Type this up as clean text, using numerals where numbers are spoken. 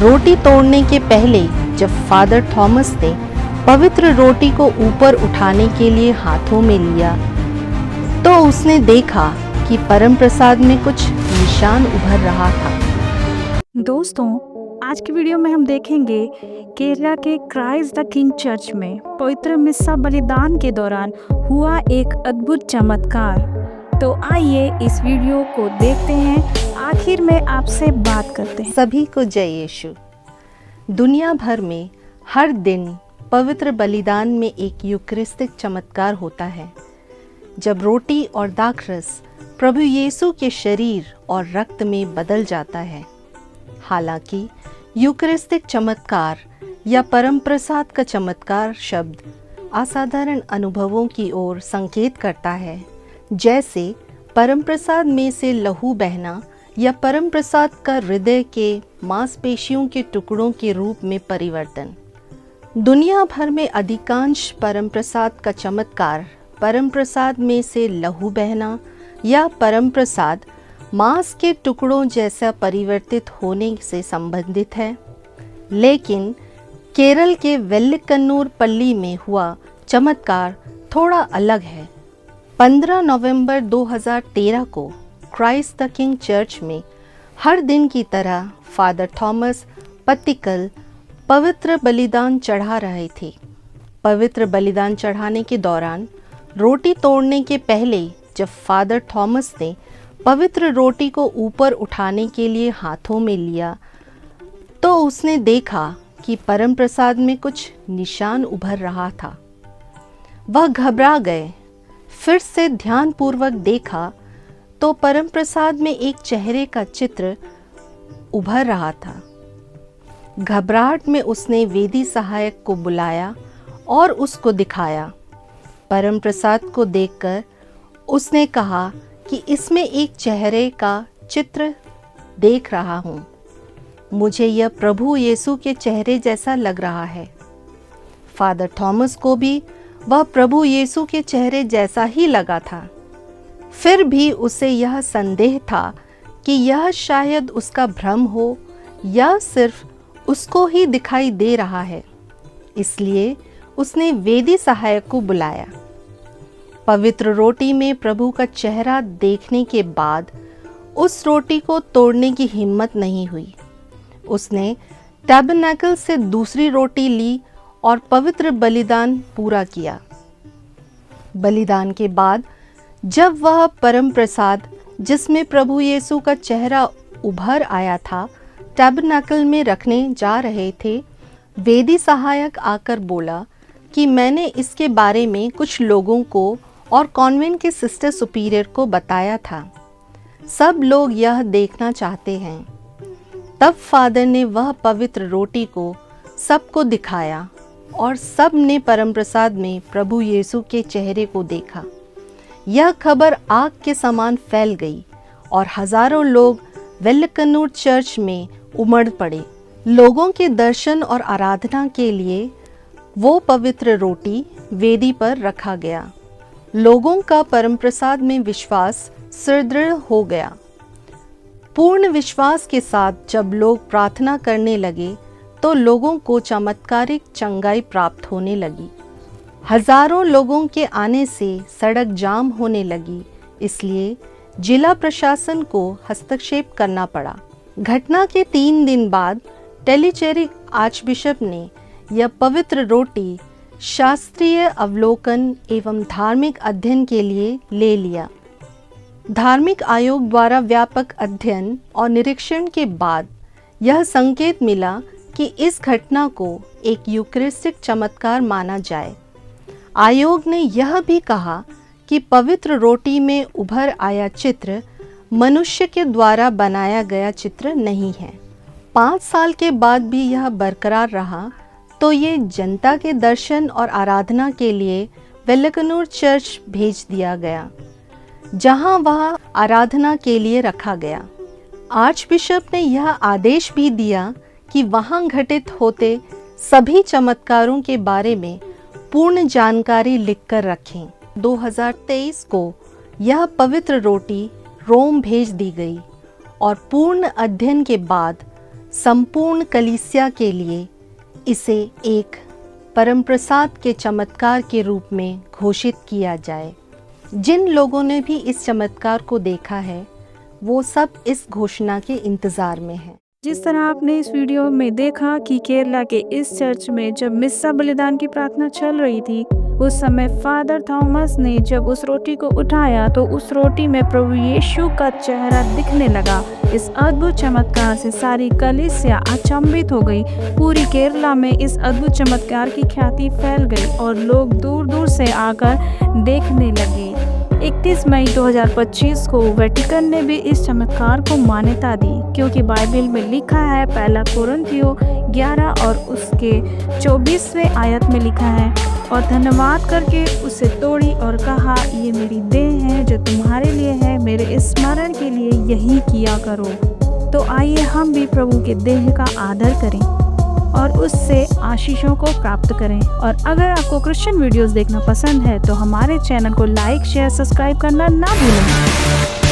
रोटी तोड़ने के पहले जब फादर थॉमस ने पवित्र रोटी को ऊपर उठाने के लिए हाथों में लिया तो उसने देखा कि परम प्रसाद में कुछ निशान उभर रहा था। दोस्तों, आज की वीडियो में हम देखेंगे केरला के क्राइस्ट द किंग चर्च में पवित्र मिस्सा बलिदान के दौरान हुआ एक अद्भुत चमत्कार। तो आइए इस वीडियो को देखते हैं, आखिर में आपसे बात करते हैं। सभी को जय यीशु। दुनिया भर में हर दिन पवित्र बलिदान में एक यूकरिस्तिक चमत्कार होता है, जब रोटी और दाखरस प्रभु यीशु के शरीर और रक्त में बदल जाता है। हालांकि यूकरिस्तिक चमत्कार या परम प्रसाद का चमत्कार शब्द असाधारण अनुभवों की ओर संकेत करता है, जैसे परम प्रसाद में से लहू बहना या परम प्रसाद का हृदय के मांसपेशियों के टुकड़ों के रूप में परिवर्तन। दुनिया भर में अधिकांश परम प्रसाद का चमत्कार परम प्रसाद में से लहू बहना या परम प्रसाद मांस के टुकड़ों जैसा परिवर्तित होने से संबंधित है, लेकिन केरल के वेल्लिकन्नूर पल्ली में हुआ चमत्कार थोड़ा अलग है। 15 नवंबर 2013 को क्राइस्ट द किंग चर्च में हर दिन की तरह फादर थॉमस पत्तिकल पवित्र बलिदान चढ़ा रहे थे। पवित्र बलिदान चढ़ाने के दौरान रोटी तोड़ने के पहले जब फादर थॉमस ने पवित्र रोटी को ऊपर उठाने के लिए हाथों में लिया तो उसने देखा कि परम प्रसाद में कुछ निशान उभर रहा था। वह घबरा गए। फिर से ध्यानपूर्वक देखा तो परम प्रसाद में एक चेहरे का चित्र उभर रहा था। घबराहट में उसने वेदी सहायक को बुलाया और उसको दिखाया। परम प्रसाद को देखकर उसने कहा कि इसमें एक चेहरे का चित्र देख रहा हूँ। मुझे यह प्रभु यीशु के चेहरे जैसा लग रहा है। फादर थॉमस को भी वह प्रभु यीशु के चेहरे जैसा ही लगा था। फिर भी उसे यह संदेह था कि यह शायद उसका भ्रम हो या सिर्फ उसको ही दिखाई दे रहा है। इसलिए उसने वेदी सहायक को बुलाया। पवित्र रोटी में प्रभु का चेहरा देखने के बाद उस रोटी को तोड़ने की हिम्मत नहीं हुई। उसने टैबरनेकल से दूसरी रोटी ली और पवित्र बलिदान पूरा किया। बलिदान के बाद जब वह परम प्रसाद जिसमें प्रभु यीशु का चेहरा उभर आया था टैबरनेकल में रखने जा रहे थे, वेदी सहायक आकर बोला कि मैंने इसके बारे में कुछ लोगों को और कॉन्वेंट के सिस्टर सुपीरियर को बताया था। सब लोग यह देखना चाहते हैं। तब फादर ने वह पवित्र रोटी को सबको दिखाया और सब ने परम प्रसाद में प्रभु यीशु के चेहरे को देखा। यह खबर आग के समान फैल गई और हजारों लोग वेल्लिकन्नूर चर्च में उमड़ पड़े। लोगों के दर्शन और आराधना के लिए वो पवित्र रोटी वेदी पर रखा गया। लोगों का परम प्रसाद में विश्वास सुदृढ़ हो गया। पूर्ण विश्वास के साथ जब लोग प्रार्थना करने लगे तो लोगों को चमत्कारिक चंगाई प्राप्त होने लगी। हजारों लोगों के आने से सड़क जाम होने लगी, इसलिए जिला प्रशासन को हस्तक्षेप करना पड़ा। घटना के 3 दिन बाद टेलीचेरिक आर्चबिशप ने यह पवित्र रोटी शास्त्रीय अवलोकन एवं धार्मिक अध्ययन के लिए ले लिया। धार्मिक आयोग द्वारा व्यापक अध्ययन और निरीक्षण के बाद यह संकेत मिला कि इस घटना को एक यूकरिस्टिक चमत्कार माना जाए। आयोग ने यह भी कहा कि पवित्र रोटी में उभर आया चित्र मनुष्य के द्वारा बनाया गया चित्र नहीं है। 5 साल के बाद भी यह बरकरार रहा तो ये जनता के दर्शन और आराधना के लिए वेल्लिकन्नूर चर्च भेज दिया गया, जहां वह आराधना के लिए रखा गया। आर्चबिशप ने यह आदेश भी दिया कि वहां घटित होते सभी चमत्कारों के बारे में पूर्ण जानकारी लिखकर रखें। 2023 को यह पवित्र रोटी रोम भेज दी गई और पूर्ण अध्ययन के बाद संपूर्ण कलीसिया के लिए इसे एक परमप्रसाद के चमत्कार के रूप में घोषित किया जाए। जिन लोगों ने भी इस चमत्कार को देखा है वो सब इस घोषणा के इंतज़ार में हैं। जिस तरह आपने इस वीडियो में देखा कि केरला के इस चर्च में जब मिस्सा बलिदान की प्रार्थना चल रही थी, उस समय फादर थॉमस ने जब उस रोटी को उठाया तो उस रोटी में प्रभु यीशु का चेहरा दिखने लगा। इस अद्भुत चमत्कार से सारी कलीसिया अचंभित हो गई। पूरी केरला में इस अद्भुत चमत्कार की ख्याति फैल गई और लोग दूर दूर से आकर देखने लगे। 31 मई 2025 को वेटिकन ने भी इस चमत्कार को मान्यता दी, क्योंकि बाइबल में लिखा है, पहला कोरिन्थियों 11 और उसके 24वें आयत में लिखा है, और धन्यवाद करके उसे तोड़ी और कहा, ये मेरी देह है जो तुम्हारे लिए है, मेरे स्मरण के लिए यही किया करो। तो आइए हम भी प्रभु के देह का आदर करें और उससे आशीषों को प्राप्त करें। और अगर आपको क्रिश्चियन वीडियोस देखना पसंद है तो हमारे चैनल को लाइक, शेयर, सब्सक्राइब करना ना भूलें।